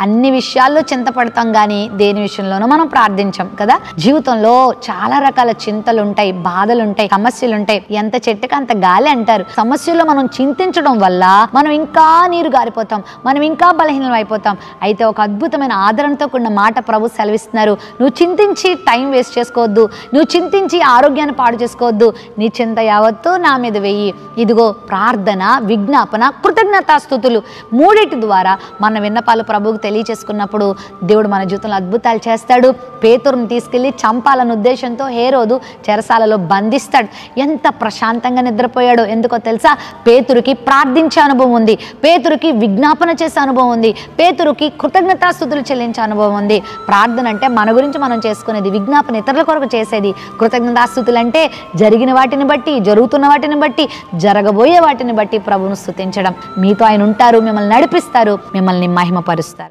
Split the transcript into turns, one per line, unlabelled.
అన్ని విషయాల్లో చింతపడతాం కానీ దేని విషయంలోనూ మనం ప్రార్థించాం కదా. జీవితంలో చాలా రకాల చింతలు ఉంటాయి, బాధలు ఉంటాయి, సమస్యలు ఉంటాయి. ఎంత చెట్టుకి అంత గాలి అంటారు. సమస్యల్లో మనం చింతించడం వల్ల మనం ఇంకా నీరు గారిపోతాం, మనం ఇంకా బలహీనం అయిపోతాం. అయితే ఒక అద్భుతమైన ఆదరణతో కూడిన మాట ప్రభు సెలవిస్తున్నారు. నువ్వు చింతించి టైం వేస్ట్ చేసుకోవద్దు, నువ్వు చింతించి ఆరోగ్యాన్ని పాడు చేసుకోవద్దు. నీ చింత యావత్తు నా మీద వెయ్యి. ఇదిగో ప్రార్థన, విజ్ఞాపన, కృతజ్ఞతాస్తుతులు మూడిటి ద్వారా మన విన్నపాలు ప్రభువుకు తెలియచేసుకున్నప్పుడు దేవుడు మన జీవితంలో అద్భుతాలు చేస్తాడు. పేతురుని తీసుకెళ్లి చంపాలన్న ఉద్దేశంతో హేరోదు చెరసాలలో బంధిస్తాడు. ఎంత ప్రశాంతంగా నిద్రపోయాడో. ఎందుకో తెలుసా? పేతురుకి ప్రార్థించే అనుభవం ఉంది, పేతురుకి విజ్ఞాపన చేసే అనుభవం ఉంది, పేతురుకి కృతజ్ఞతాస్తుతులు చెల్లించే అనుభవం ఉంది. ప్రార్థన అంటే మన గురించి మనం చేసుకునేది, విజ్ఞాపన ఇతరుల కొరకు చేసేది, కృతజ్ఞతాస్తుతులు అంటే జరిగిన వాటిని బట్టి, జరుగుతున్న వాటిని బట్టి, జరగబోయే వాటిని బట్టి ప్రభువును స్తుతించడం. మీతో ఆయన ఉంటారు, మిమ్మల్ని నడిపిస్తారు, మిమ్మల్ని మహిమపరుస్తారు.